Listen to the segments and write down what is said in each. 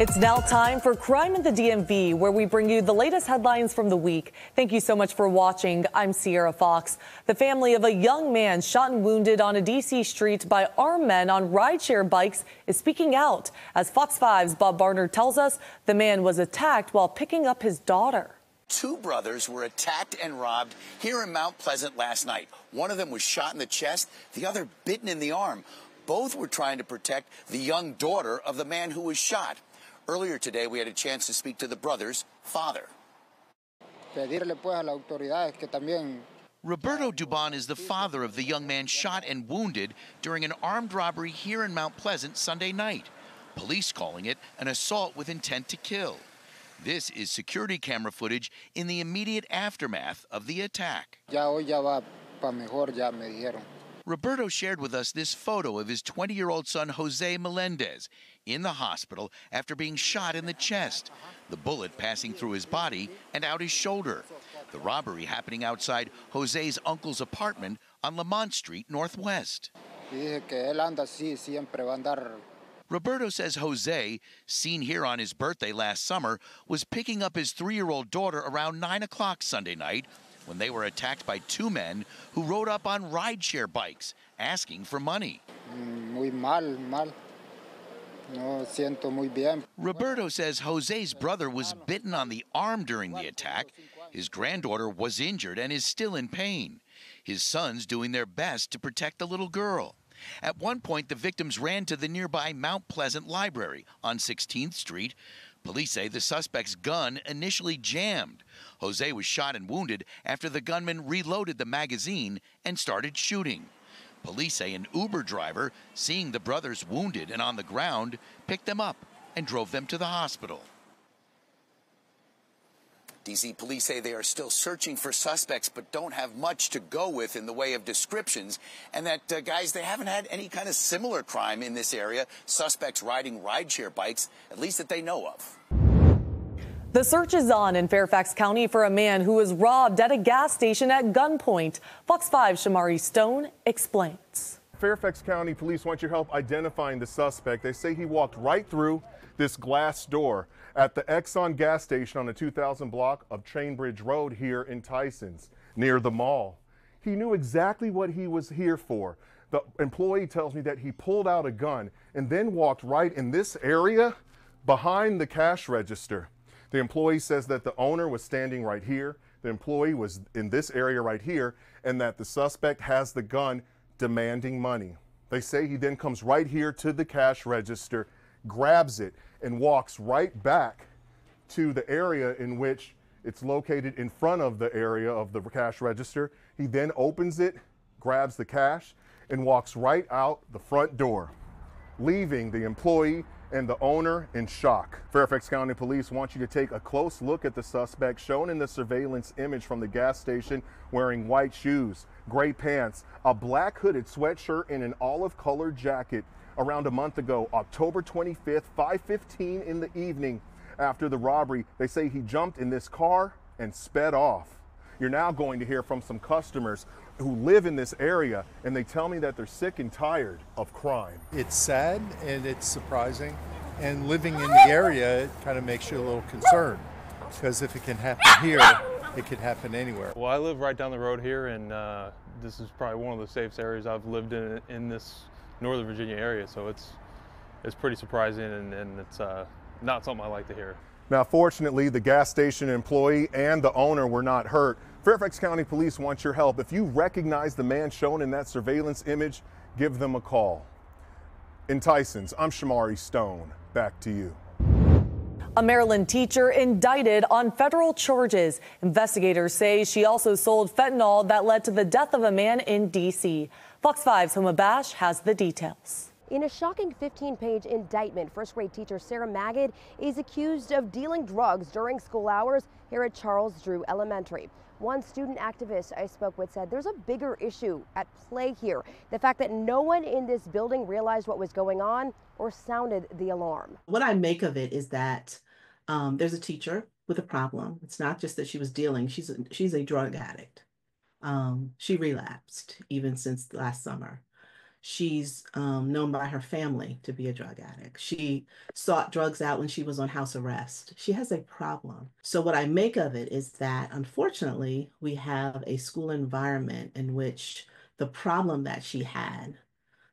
It's now time for Crime in the DMV, where we bring you the latest headlines from the week. Thank you so much for watching. I'm Sierra Fox. The family of a young man shot and wounded on a D.C. street by armed men on rideshare bikes is speaking out. As Fox 5's Bob Barner tells us, the man was attacked while picking up his daughter. Two brothers were attacked and robbed here in Mount Pleasant last night. One of them was shot in the chest, the other bitten in the arm. Both were trying to protect the young daughter of the man who was shot. Earlier today, we had a chance to speak to the brother's father. Roberto Dubon is the father of the young man shot and wounded during an armed robbery here in Mount Pleasant Sunday night. Police calling it an assault with intent to kill. This is security camera footage in the immediate aftermath of the attack. Roberto shared with us this photo of his 20-year-old son, Jose Melendez, in the hospital after being shot in the chest, the bullet passing through his body and out his shoulder. The robbery happening outside Jose's uncle's apartment on Lamont Street Northwest. Roberto says Jose, seen here on his birthday last summer, was picking up his 3-year-old daughter around 9 o'clock Sunday night when they were attacked by two men who rode up on rideshare bikes, asking for money. Roberto says Jose's brother was bitten on the arm during the attack. His granddaughter was injured and is still in pain. His son's doing their best to protect the little girl. At one point, the victims ran to the nearby Mount Pleasant Library on 16th Street. Police say the suspect's gun initially jammed. Jose was shot and wounded after the gunman reloaded the magazine and started shooting. Police say an Uber driver, seeing the brothers wounded and on the ground, picked them up and drove them to the hospital. D.C. police say they are still searching for suspects but don't have much to go with in the way of descriptions, and that, guys, they haven't had any kind of similar crime in this area, suspects riding rideshare bikes, at least that they know of. The search is on in Fairfax County for a man who was robbed at a gas station at gunpoint. Fox 5's Shamari Stone explains. Fairfax County police want your help identifying the suspect. They say he walked right through this glass door at the Exxon gas station on the 2000 block of Chainbridge Road here in Tysons, near the mall. He knew exactly what he was here for. The employee tells me that he pulled out a gun and then walked right in this area behind the cash register. The employee says that the owner was standing right here, the employee was in this area right here, and that the suspect has the gun demanding money. They say he then comes right here to the cash register, grabs it, and walks right back to the area in which it's located in front of the area of the cash register. He then opens it, grabs the cash, and walks right out the front door, leaving the employee and the owner in shock. Fairfax County Police want you to take a close look at the suspect shown in the surveillance image from the gas station, wearing white shoes, gray pants, a black hooded sweatshirt, and an olive-colored jacket. Around a month ago, October 25th, 5:15 in the evening, after the robbery, they say he jumped in this car and sped off. You're now going to hear from some customers who live in this area, and they tell me that they're sick and tired of crime. It's sad and it's surprising, and living in the area, it kind of makes you a little concerned, because if it can happen here, it could happen anywhere. Well, I live right down the road here, and this is probably one of the safest areas I've lived in this Northern Virginia area, so it's pretty surprising, and it's not something I like to hear. Now, fortunately, the gas station employee and the owner were not hurt. Fairfax County Police want your help. If you recognize the man shown in that surveillance image, give them a call. In Tysons, I'm Shamari Stone. Back to you. A Maryland teacher indicted on federal charges. Investigators say she also sold fentanyl that led to the death of a man in D.C. Fox 5's Homa Bash has the details. In a shocking 15-page indictment, first-grade teacher Sarah Magid is accused of dealing drugs during school hours here at Charles Drew Elementary. One student activist I spoke with said there's a bigger issue at play here. The fact that no one in this building realized what was going on or sounded the alarm. What I make of it is that there's a teacher with a problem. It's not just that she was dealing, she's a drug addict. She relapsed even since last summer. She's known by her family to be a drug addict. She sought drugs out when she was on house arrest. She has a problem. So what I make of it is that, unfortunately, we have a school environment in which the problem that she had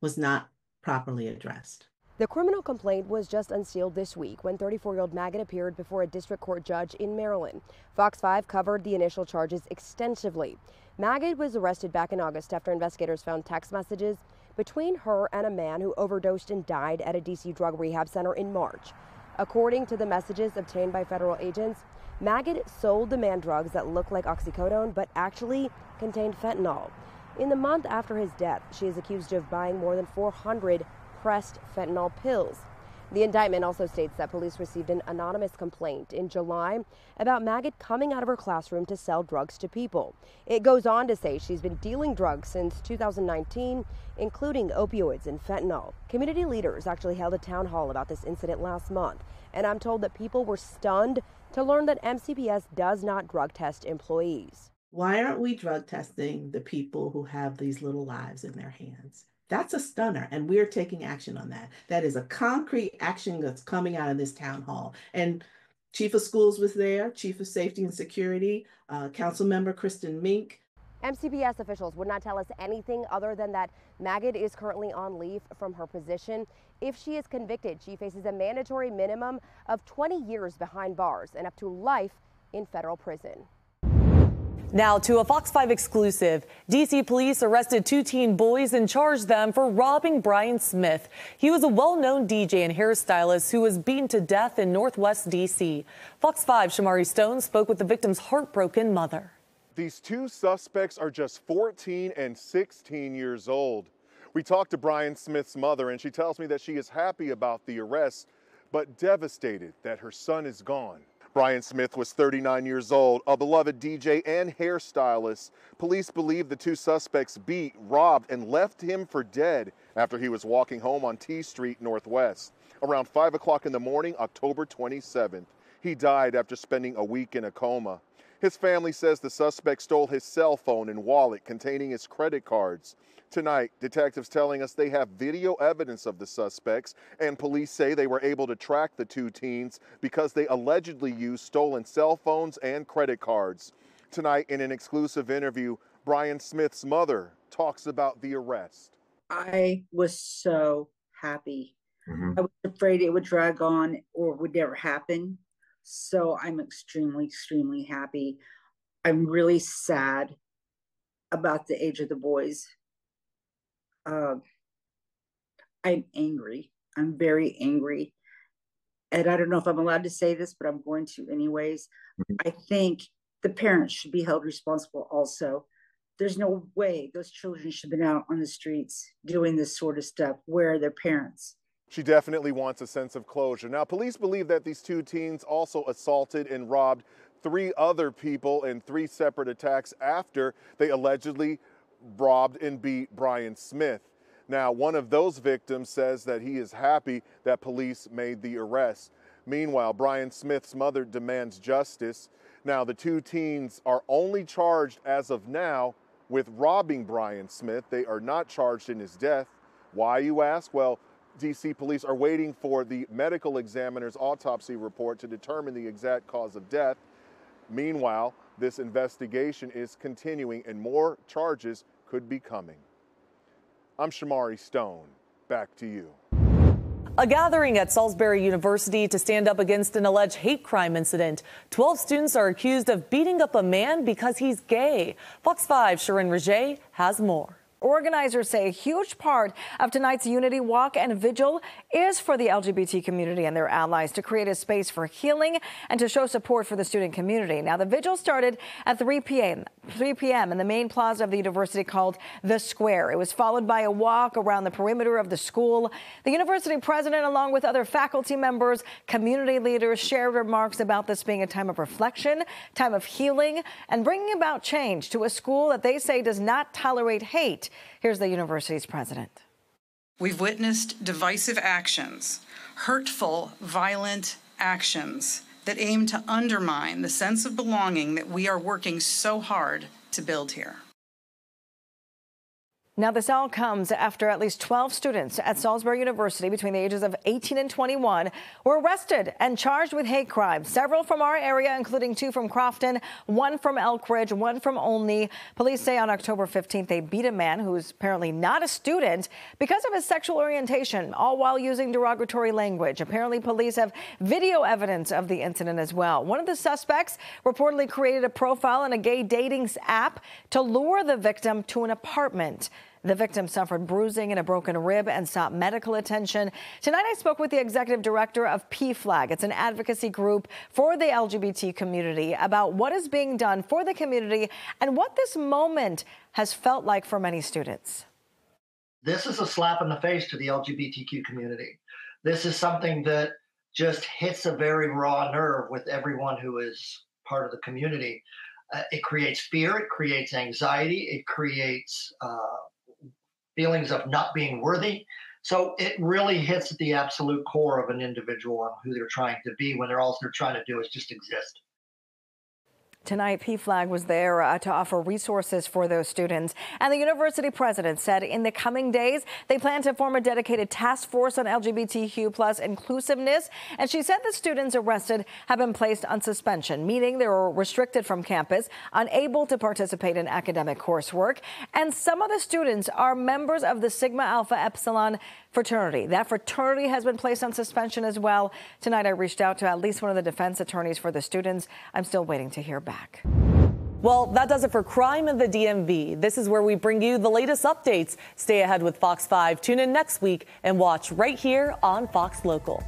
was not properly addressed. The criminal complaint was just unsealed this week when 34-year-old Magid appeared before a district court judge in Maryland. Fox 5 covered the initial charges extensively. Magid was arrested back in August after investigators found text messages between her and a man who overdosed and died at a D.C. drug rehab center in March. According to the messages obtained by federal agents, Magid sold the man drugs that looked like oxycodone but actually contained fentanyl. In the month after his death, she is accused of buying more than 400 pressed fentanyl pills. The indictment also states that police received an anonymous complaint in July about Magid coming out of her classroom to sell drugs to people. It goes on to say she's been dealing drugs since 2019, including opioids and fentanyl. Community leaders actually held a town hall about this incident last month, and I'm told that people were stunned to learn that MCPS does not drug test employees. Why aren't we drug testing the people who have these little lives in their hands? That's a stunner, and we're taking action on that. That is a concrete action that's coming out of this town hall. And Chief of Schools was there, Chief of Safety and Security, Council Member Kristen Mink. MCPS officials would not tell us anything other than that Magid is currently on leave from her position. If she is convicted, she faces a mandatory minimum of 20 years behind bars and up to life in federal prison. Now to a Fox 5 exclusive. D.C. police arrested 2 teen boys and charged them for robbing Brian Smith. He was a well-known DJ and hairstylist who was beaten to death in Northwest D.C. Fox 5's Shamari Stone spoke with the victim's heartbroken mother. These 2 suspects are just 14 and 16 years old. We talked to Brian Smith's mother, and she tells me that she is happy about the arrest, but devastated that her son is gone. Brian Smith was 39 years old, a beloved DJ and hairstylist. Police believe the 2 suspects beat, robbed, and left him for dead after he was walking home on T Street Northwest. Around 5 o'clock in the morning, October 27th, he died after spending a week in a coma. His family says the suspect stole his cell phone and wallet containing his credit cards. Tonight, detectives telling us they have video evidence of the suspects, and police say they were able to track the 2 teens because they allegedly used stolen cell phones and credit cards. Tonight, in an exclusive interview, Brian Smith's mother talks about the arrest. I was so happy. I was afraid it would drag on or would never happen. So I'm extremely, extremely happy. I'm really sad about the age of the boys. I'm angry. I'm very angry. And I don't know if I'm allowed to say this, but I'm going to anyways. I think the parents should be held responsible also. There's no way those children should have been out on the streets doing this sort of stuff. Where are their parents? She definitely wants a sense of closure. Now, police believe that these 2 teens also assaulted and robbed 3 other people in 3 separate attacks after they allegedly robbed and beat Brian Smith. Now, one of those victims says that he is happy that police made the arrest. Meanwhile, Brian Smith's mother demands justice. Now, the 2 teens are only charged as of now with robbing Brian Smith. They are not charged in his death. Why, you ask? Well, D.C. police are waiting for the medical examiner's autopsy report to determine the exact cause of death. Meanwhile, this investigation is continuing and more charges could be coming. I'm Shamari Stone. Back to you. A gathering at Salsbury University to stand up against an alleged hate crime incident. 12 students are accused of beating up a man because he's gay. Fox 5's Sharon Rajet has more. Organizers say a huge part of tonight's Unity Walk and Vigil is for the LGBT community and their allies to create a space for healing and to show support for the student community. Now, the vigil started at 3 p.m. in the main plaza of the university called The Square. It was followed by a walk around the perimeter of the school. The university president, along with other faculty members, community leaders, shared remarks about this being a time of reflection, time of healing, and bringing about change to a school that they say does not tolerate hate. Here's the university's president. We've witnessed divisive actions, hurtful, violent actions that aim to undermine the sense of belonging that we are working so hard to build here. Now, this all comes after at least 12 students at Salsbury University between the ages of 18 and 21 were arrested and charged with hate crimes. Several from our area, including 2 from Crofton, 1 from Elk Ridge, 1 from Olney. Police say on October 15th they beat a man who's apparently not a student because of his sexual orientation, all while using derogatory language. Apparently, police have video evidence of the incident as well. One of the suspects reportedly created a profile in a gay dating app to lure the victim to an apartment. The victim suffered bruising and a broken rib and sought medical attention. Tonight, I spoke with the executive director of PFLAG. It's an advocacy group for the LGBT community about what is being done for the community and what this moment has felt like for many students. This is a slap in the face to the LGBTQ community. This is something that just hits a very raw nerve with everyone who is part of the community. It creates fear, it creates anxiety, it creates feelings of not being worthy. So it really hits at the absolute core of an individual and who they're trying to be when all they're trying to do is just exist. Tonight, PFLAG was there to offer resources for those students. And the university president said in the coming days, they plan to form a dedicated task force on LGBTQ+ inclusiveness. And she said the students arrested have been placed on suspension, meaning they were restricted from campus, unable to participate in academic coursework. And some of the students are members of the Sigma Alpha Epsilon fraternity. That fraternity has been placed on suspension as well. Tonight, I reached out to at least one of the defense attorneys for the students. I'm still waiting to hear back. Well, that does it for crime in the DMV. This is where we bring you the latest updates. Stay ahead with Fox 5. Tune in next week and watch right here on Fox Local.